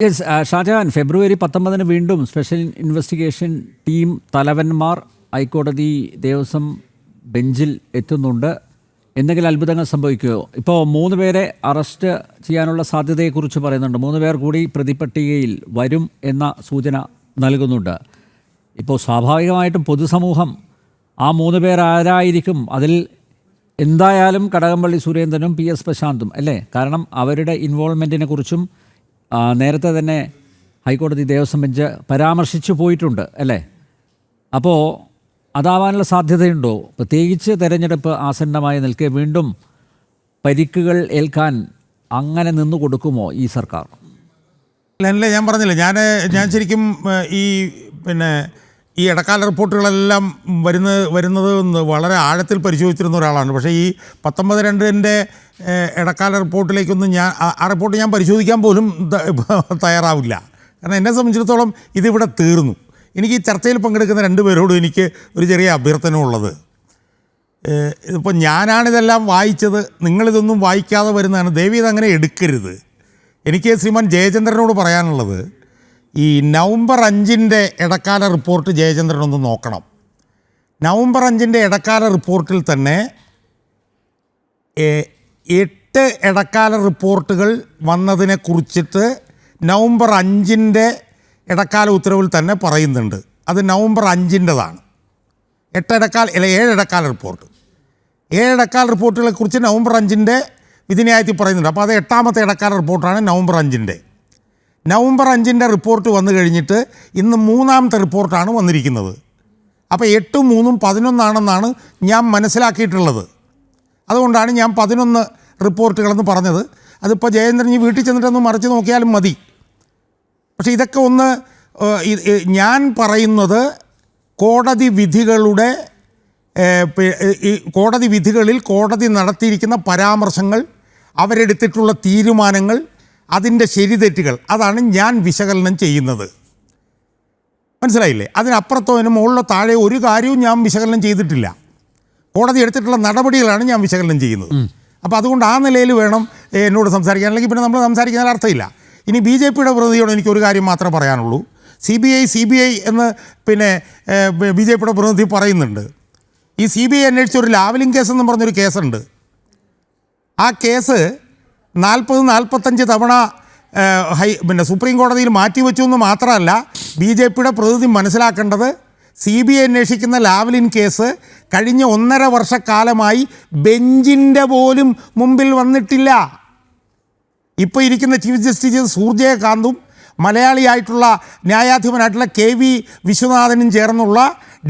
Yes Shah Jahan, ഫെബ്രുവരി 19 വീണ്ടും special investigation team തലവന്മാർ ഹൈക്കോടതി ദേവസ്വം ബെഞ്ചിൽ എത്തുന്നുണ്ട്. എന്തെങ്കിലും അത്ഭുതങ്ങൾ സംഭവിക്കുമോ? ഇപ്പോൾ 3 പേരെ അറസ്റ്റ് ചെയ്യാനുള്ള സാധ്യതയെക്കുറിച്ച് പറയുന്നുണ്ട്. 3 പേർ കൂടി പ്രതിപട്ടികയിൽ വരും എന്ന സൂചന നൽകുന്നുണ്ട്. ഇപ്പോൾ സ്വാഭാവികമായിട്ടും പൊതുസമൂഹം ആ 3 പേർ ആരായിരിക്കും, അതിൽ എന്തായാലും കടകംപള്ളി സുരേന്ദ്രനും PS പ്രശാന്തും അല്ലേ? കാരണം അവരുടെ ഇൻവോൾവ്മെൻറ്റിനെ കുറിച്ചും നേരത്തെ തന്നെ ഹൈക്കോടതി ദേവസ്വം ബെഞ്ച് പരാമർശിച്ചു പോയിട്ടുണ്ട് അല്ലേ? അപ്പോൾ അതാവാനുള്ള സാധ്യതയുണ്ടോ? പ്രത്യേകിച്ച് തെരഞ്ഞെടുപ്പ് ആസന്നമായി നിൽക്കെ വീണ്ടും പരിക്കുകൾ ഏൽക്കാൻ അങ്ങനെ നിന്നു കൊടുക്കുമോ ഈ സർക്കാർ? അല്ല, ഞാൻ പറഞ്ഞില്ല, ഞാൻ ശരിക്കും ഈ ഇടക്കാല റിപ്പോർട്ടുകളെല്ലാം വരുന്നത് വളരെ ആഴത്തിൽ പരിശോധിച്ചിരുന്ന ഒരാളാണ്. പക്ഷേ ഈ 19/2 ഇടക്കാല റിപ്പോർട്ടിലേക്കൊന്നും ആ റിപ്പോർട്ട് ഞാൻ പരിശോധിക്കാൻ പോലും തയ്യാറാവില്ല. കാരണം എന്നെ സംബന്ധിച്ചിടത്തോളം ഇതിവിടെ തീർന്നു. എനിക്ക് ഈ ചർച്ചയിൽ പങ്കെടുക്കുന്ന 2 പേരോടും എനിക്ക് ഒരു ചെറിയ അഭ്യർത്ഥന ഉള്ളത്, ഇപ്പോൾ ഞാനാണിതെല്ലാം വായിച്ചത്, നിങ്ങളിതൊന്നും വായിക്കാതെ വരുന്നതാണ്. ദയവ് ഇത് അങ്ങനെ എടുക്കരുത്. എനിക്ക് ശ്രീമാൻ ജയചന്ദ്രനോട് പറയാനുള്ളത്, ഈ നവംബർ 5 ഇടക്കാല റിപ്പോർട്ട് ജയചന്ദ്രനൊന്ന് നോക്കണം. നവംബർ 5 ഇടക്കാല റിപ്പോർട്ടിൽ തന്നെ 8 ഇടക്കാല റിപ്പോർട്ടുകൾ വന്നതിനെ കുറിച്ചിട്ട് നവംബർ 5 ഇടക്കാല ഉത്തരവിൽ തന്നെ പറയുന്നുണ്ട്. അത് നവംബർ 5-താണ്. 7 ഇടക്കാല റിപ്പോർട്ട്. 7 ഇടക്കാല റിപ്പോർട്ടുകളെ കുറിച്ച് നവംബർ 5 വിധിന്യായത്തിൽ പറയുന്നുണ്ട്. അപ്പോൾ അത് 8ാമത്തെ ഇടക്കാല റിപ്പോർട്ടാണ് നവംബർ 5. നവംബർ 5 റിപ്പോർട്ട് വന്നു കഴിഞ്ഞിട്ട് ഇന്ന് 3ാമത്തെ റിപ്പോർട്ടാണ് വന്നിരിക്കുന്നത്. അപ്പോൾ 8ഉം 3ഉം 11 ഞാൻ മനസ്സിലാക്കിയിട്ടുള്ളത്. അതുകൊണ്ടാണ് ഞാൻ 11 റിപ്പോർട്ടുകളെന്ന് പറഞ്ഞത്. അതിപ്പോൾ ജയേന്ദ്രൻ ഈ വീട്ടിൽ ചെന്നിട്ടൊന്ന് മറിച്ച് നോക്കിയാലും മതി. പക്ഷേ ഇതൊക്കെ ഒന്ന് ഞാൻ പറയുന്നത് കോടതി വിധികളിൽ കോടതി നടത്തിയിരിക്കുന്ന പരാമർശങ്ങൾ, അവരെടുത്തിട്ടുള്ള തീരുമാനങ്ങൾ, അതിൻ്റെ ശരിതെറ്റുകൾ, അതാണ് ഞാൻ വിശകലനം ചെയ്യുന്നത്. മനസ്സിലായില്ലേ? അതിനപ്പുറത്തോ അതിന് മുകളിലോ താഴെ ഒരു കാര്യവും ഞാൻ വിശകലനം ചെയ്തിട്ടില്ല. കോടതി എടുത്തിട്ടുള്ള നടപടികളാണ് ഞാൻ വിശകലനം ചെയ്യുന്നത്. അപ്പോൾ അതുകൊണ്ട് ആ നിലയിൽ വേണം എന്നോട് സംസാരിക്കാൻ, അല്ലെങ്കിൽ പിന്നെ നമ്മൾ സംസാരിക്കുന്നതിൽ അർത്ഥമില്ല. ഇനി BJPയുടെ പ്രതിനിധിയോട് എനിക്കൊരു കാര്യം മാത്രമേ പറയാനുള്ളൂ. CBI എന്ന് BJPയുടെ പ്രതിനിധി പറയുന്നുണ്ട്. ഈ CBI അന്വേഷിച്ച ഒരു ലാവലിംഗ് കേസ് എന്ന് പറഞ്ഞൊരു കേസുണ്ട്. ആ കേസ് 40-45 തവണ സുപ്രീം കോടതിയിൽ മാറ്റിവെച്ചു എന്ന് മാത്രമല്ല, BJPയുടെ പ്രതിനിധി മനസ്സിലാക്കേണ്ടത്, CBI അന്വേഷിക്കുന്ന ലാവ്ലിൻ കേസ് കഴിഞ്ഞ 1.5 വർഷക്കാലമായി ബെഞ്ചിൻ്റെ പോലും മുമ്പിൽ വന്നിട്ടില്ല. ഇപ്പോൾ ഇരിക്കുന്ന ചീഫ് ജസ്റ്റിസ് സൂർജയകാന്തും മലയാളിയായിട്ടുള്ള ന്യായാധിപനായിട്ടുള്ള KV വിശ്വനാഥനും ചേർന്നുള്ള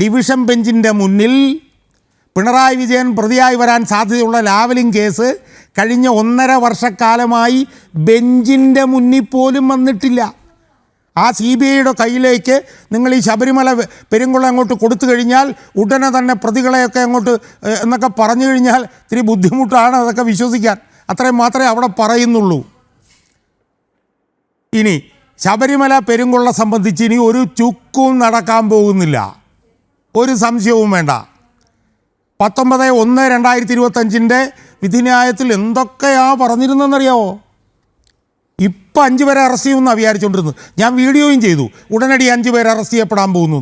ഡിവിഷൻ ബെഞ്ചിൻ്റെ മുന്നിൽ പിണറായി വിജയൻ പ്രതിയായി വരാൻ സാധ്യതയുള്ള ലാവലിംഗ് കേസ് കഴിഞ്ഞ 1.5 വർഷക്കാലമായി ബെഞ്ചിൻ്റെ മുന്നിൽ പോലും വന്നിട്ടില്ല. ആ CBIയുടെ കയ്യിലേക്ക് നിങ്ങൾ ഈ ശബരിമല പെരുങ്കുളം അങ്ങോട്ട് കൊടുത്തു കഴിഞ്ഞാൽ ഉടനെ തന്നെ പ്രതികളെയൊക്കെ അങ്ങോട്ട് എന്നൊക്കെ പറഞ്ഞു കഴിഞ്ഞാൽ ഇത്തിരി ബുദ്ധിമുട്ടാണ് അതൊക്കെ വിശ്വസിക്കാൻ. അത്രയും മാത്രമേ അവിടെ പറയുന്നുള്ളൂ. ഇനി ശബരിമല പെരുങ്കുളം സംബന്ധിച്ച് ഇനി ഒരു ചുക്കും നടക്കാൻ പോകുന്നില്ല, ഒരു സംശയവും വേണ്ട. 19/1/2025 വിധിന്യായത്തിൽ എന്തൊക്കെയാണ് പറഞ്ഞിരുന്നതെന്നറിയാവോ? ഇപ്പം 5 പേരെ അറസ്റ്റ് ചെയ്യുമെന്നാണ് വിചാരിച്ചുകൊണ്ടിരുന്നത്. ഞാൻ വീഡിയോയും ചെയ്തു, ഉടനടി 5 പേരെ അറസ്റ്റ് ചെയ്യപ്പെടാൻ പോകുന്നു.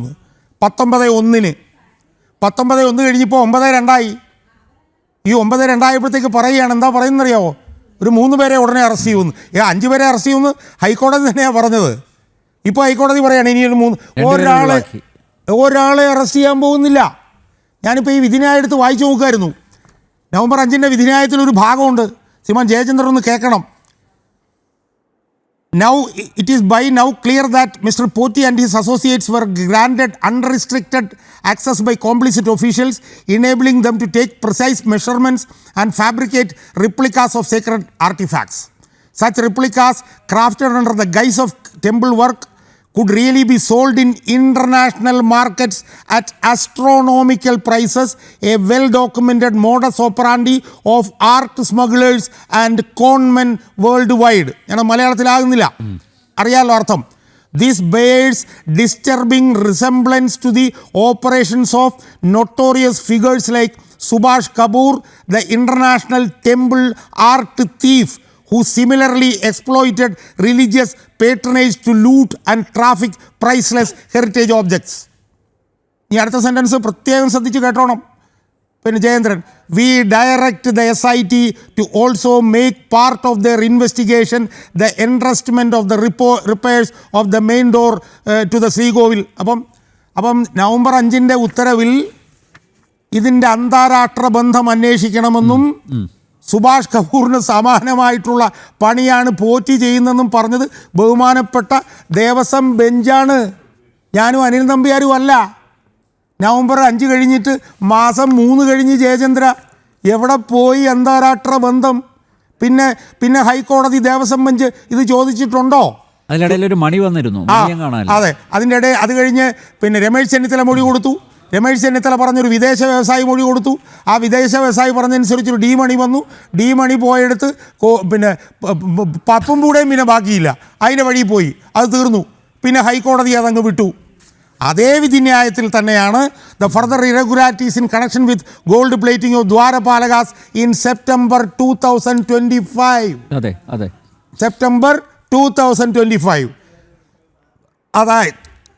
19/1 കഴിഞ്ഞിപ്പോൾ 9/2. ഈ 9/2 പറയുകയാണ്, എന്താ പറയുന്നറിയാവോ? ഒരു 3 പേരെ ഉടനെ അറസ്റ്റ് ചെയ്യുമെന്ന്. 5 പേരെ അറസ്റ്റ് ചെയ്യുമെന്ന് ഹൈക്കോടതി തന്നെയാണ് പറഞ്ഞത്. ഇപ്പോൾ ഹൈക്കോടതി പറയുകയാണ് ഇനി ഒരു 3 ഒരാളെ അറസ്റ്റ് ചെയ്യാൻ പോകുന്നില്ല. ഞാനിപ്പോൾ ഈ വിധിന്യായം എടുത്ത് വായിച്ചു നോക്കുമായിരുന്നു. നവംബർ 5 വിധിന്യായത്തിലൊരു ഭാഗമുണ്ട്, ശ്രീമാൻ ജയചന്ദ്രൻ ഒന്ന് കേൾക്കണം. Now it is by now clear that Mr. Poti and his associates were granted unrestricted access by complicit officials, enabling them to take precise measurements and fabricate replicas of sacred artifacts. Such replicas, crafted under the guise of temple work, could really be sold in international markets at astronomical prices, a well-documented modus operandi of art smugglers and conmen worldwide. ഞാൻ മലയാളത്തിലാകുന്നില്ല, അറിയാലോ അർത്ഥം. This bears disturbing resemblance to the operations of notorious figures like Subhash Kapoor, the international temple art thief who similarly exploited religious patronage to loot and traffic priceless heritage objects. ഈ അടുത്ത sentence പ്രത്യേകം ശ്രദ്ധിച്ച് കേട്ടോണം. പിന്നെ Jayendran, we direct the SIT to also make part of their investigation the entrustment of the repairs of the main door to the ശ്രീകോവിൽ. അപ്പം November 5 ഉത്തരവിൽ ഇതിൻ്റെ അന്താരാഷ്ട്ര ബന്ധം അന്വേഷിക്കണമെന്നും സുഭാഷ് കപൂറിന് സമാനമായിട്ടുള്ള പണിയാണ് പോറ്റി ചെയ്യുന്നതെന്നും പറഞ്ഞത് ബഹുമാനപ്പെട്ട ദേവസ്വം ബെഞ്ചാണ്, ഞാനും അനിൽ നമ്പ്യാരും അല്ല. നവംബർ 5 കഴിഞ്ഞിട്ട് മാസം 3 കഴിഞ്ഞ് ജയചന്ദ്ര, എവിടെ പോയി അന്താരാഷ്ട്ര ബന്ധം? പിന്നെ ഹൈക്കോടതി ദേവസ്വം ബെഞ്ച് ഇത് ചോദിച്ചിട്ടുണ്ടോ? അതിനിടയിൽ ഒരു മണി വന്നിരുന്നു. അതെ, അതിൻ്റെ ഇടയിൽ അത് കഴിഞ്ഞ് പിന്നെ രമേശ് ചെന്നിത്തല മൊഴി കൊടുത്തു. രമേശ് ചെന്നിത്തല പറഞ്ഞൊരു വിദേശ വ്യവസായി മൊഴി കൊടുത്തു. ആ വിദേശ വ്യവസായി പറഞ്ഞതനുസരിച്ചൊരു ഡി മണി വന്നു. ഡി മണി പോയെടുത്ത് പിന്നെ പപ്പും കൂടെയും പിന്നെ ബാക്കിയില്ല, അതിൻ്റെ വഴി പോയി, അത് തീർന്നു. പിന്നെ ഹൈക്കോടതി അതങ്ങ് വിട്ടു. അതേ വിധിന്യായത്തിൽ തന്നെയാണ് the further irregularities in connection with gold plating of ദ്വാരപാലകാസ് ഇൻ സെപ്റ്റംബർ 2025. അതെ സെപ്റ്റംബർ 2025.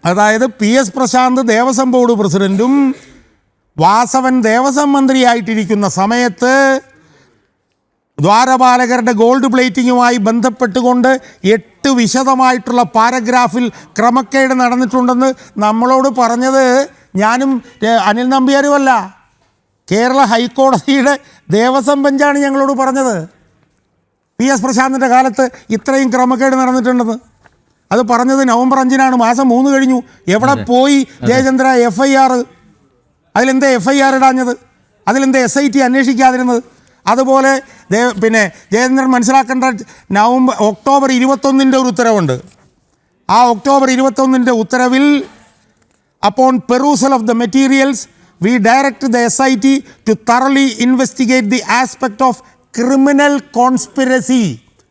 അതായത് PS പ്രശാന്ത് ദേവസ്വം ബോർഡ് പ്രസിഡൻറ്റും വാസവൻ ദേവസ്വം മന്ത്രിയായിട്ടിരിക്കുന്ന സമയത്ത് ദ്വാരപാലകരുടെ ഗോൾഡ് പ്ലേറ്റിങ്ങുമായി ബന്ധപ്പെട്ടുകൊണ്ട് 8 വിശദമായിട്ടുള്ള പാരഗ്രാഫിൽ ക്രമക്കേട് നടന്നിട്ടുണ്ടെന്ന് നമ്മളോട് പറഞ്ഞത് ഞാനും അനിൽ നമ്പ്യാരുമല്ല, കേരള ഹൈക്കോടതിയുടെ ദേവസ്വം ബെഞ്ചാണ് ഞങ്ങളോട് പറഞ്ഞത്. PS പ്രശാന്തിൻ്റെ കാലത്ത് ഇത്രയും ക്രമക്കേട് നടന്നിട്ടുണ്ടെന്ന്. അത് പറഞ്ഞത് നവംബർ 5 മാസം 3 കഴിഞ്ഞു. എവിടെ പോയി ജയചന്ദ്ര FIR? അതിലെന്താ FIR ഇടാഞ്ഞത്? അതിലെന്താ SIT അന്വേഷിക്കാതിരുന്നത്? അതുപോലെ പിന്നെ ജയചന്ദ്രൻ മനസ്സിലാക്കേണ്ട, ഒക്ടോബർ 21 ഒരു ഉത്തരവുണ്ട്. ആ ഒക്ടോബർ 21 ഉത്തരവിൽ upon perusal of the materials we direct the SIT to thoroughly investigate the aspect of criminal conspiracy,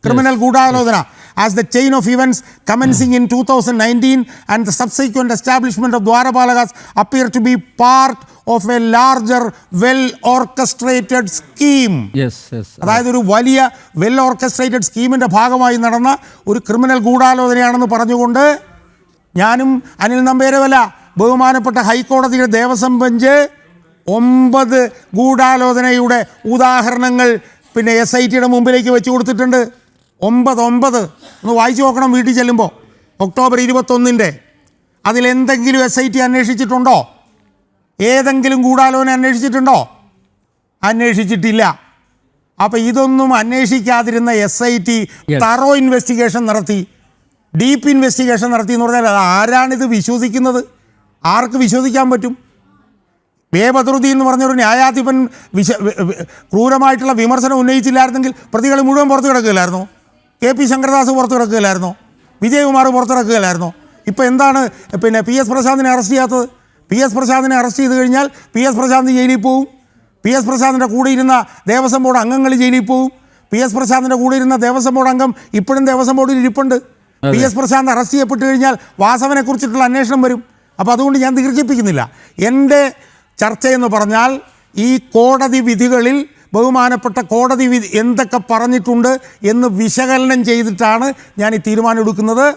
criminal ഗൂഢാലോചന as the chain of events commencing in 2019 and the subsequent establishment of Dwarapalakas appear to be part of a larger well orchestrated scheme. Yes. അതായത് ഒരു വലിയ well orchestrated സ്കീമിൻ്റെ ഭാഗമായി നടന്ന ഒരു criminal ഗൂഢാലോചനയാണെന്ന് പറഞ്ഞുകൊണ്ട് ഞാനും അനിൽ നമ്പ്യാരുമല്ല, ബഹുമാനപ്പെട്ട ഹൈക്കോടതിയുടെ ദേവസ്വം ബെഞ്ച് 9 ഗൂഢാലോചനയുടെ ഉദാഹരണങ്ങൾ പിന്നെ SITയുടെ മുമ്പിലേക്ക് വെച്ച് കൊടുത്തിട്ടുണ്ട്. 9 ഒന്ന് വായിച്ചു നോക്കണം വീട്ടിൽ ചെല്ലുമ്പോൾ. ഒക്ടോബർ 21 അതിലെന്തെങ്കിലും SIT അന്വേഷിച്ചിട്ടുണ്ടോ? ഏതെങ്കിലും ഗൂഢാലോചന അന്വേഷിച്ചിട്ടുണ്ടോ? അന്വേഷിച്ചിട്ടില്ല. അപ്പോൾ ഇതൊന്നും അന്വേഷിക്കാതിരുന്ന SIT തറോ ഇൻവെസ്റ്റിഗേഷൻ നടത്തി, ഡീപ്പ് ഇൻവെസ്റ്റിഗേഷൻ നടത്തി എന്ന് പറഞ്ഞാൽ ആരാണിത് വിശ്വസിക്കുന്നത്? ആർക്ക് വിശ്വസിക്കാൻ പറ്റും? ബേബദറുദ്ദീൻ എന്ന് പറഞ്ഞൊരു ന്യായാധിപൻ ക്രൂരമായിട്ടുള്ള വിമർശനം ഉന്നയിച്ചില്ലായിരുന്നെങ്കിൽ പ്രതികൾ മുഴുവൻ പുറത്തു കിടക്കുകയില്ലായിരുന്നോ? KP ശങ്കരദാസ് പുറത്തു കിടക്കുകയില്ലായിരുന്നോ? വിജയകുമാർ പുറത്തു കിടക്കുകയില്ലായിരുന്നോ? ഇപ്പോൾ എന്താണ് പിന്നെ PS പ്രശാന്തിനെ അറസ്റ്റ് ചെയ്യാത്തത്? PS പ്രശാന്തിനെ അറസ്റ്റ് ചെയ്ത് കഴിഞ്ഞാൽ PS പ്രശാന്ത് ജയിലിൽ പോവും. PS പ്രശാന്തിൻ്റെ കൂടെ ഇരുന്ന ദേവസ്വം ബോർഡ് അംഗങ്ങൾ ജയിലിൽ പോവും. PS പ്രശാന്തിൻ്റെ കൂടെ ഇരുന്ന ദേവസ്വം ബോർഡ് അംഗം ഇപ്പോഴും ദേവസ്വം ബോർഡിൽ ഇരിപ്പുണ്ട്. PS പ്രശാന്ത് അറസ്റ്റ് ചെയ്യപ്പെട്ട് കഴിഞ്ഞാൽ വാസവനെക്കുറിച്ചിട്ടുള്ള അന്വേഷണം വരും. അപ്പോൾ അതുകൊണ്ട് ഞാൻ ദീർഘിപ്പിക്കുന്നില്ല. എൻ്റെ ചർച്ചയെന്ന് പറഞ്ഞാൽ ഈ കോടതി വിധികളിൽ ബഹുമാനപ്പെട്ട കോടതി വിധി എന്തൊക്കെ പറഞ്ഞിട്ടുണ്ട് എന്ന് വിശകലനം ചെയ്തിട്ടാണ് ഞാൻ ഈ തീരുമാനം എടുക്കുന്നത്.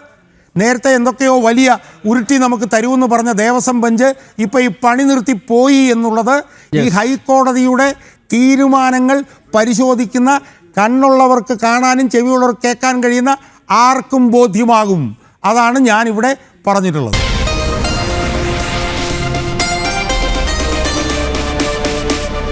നേരത്തെ എന്തൊക്കെയോ വലിയ ഉരുട്ടി നമുക്ക് തരുമെന്ന് പറഞ്ഞ ദേവസ്വം ബെഞ്ച് ഇപ്പോൾ ഈ പണി നിർത്തി പോയി എന്നുള്ളത് ഈ ഹൈക്കോടതിയുടെ തീരുമാനങ്ങൾ പരിശോധിക്കുന്ന കണ്ണുള്ളവർക്ക് കാണാനും ചെവിയുള്ളവർക്ക് കേൾക്കാൻ കഴിയുന്ന ആർക്കും ബോധ്യമാകും. അതാണ് ഞാനിവിടെ പറഞ്ഞിട്ടുള്ളത്.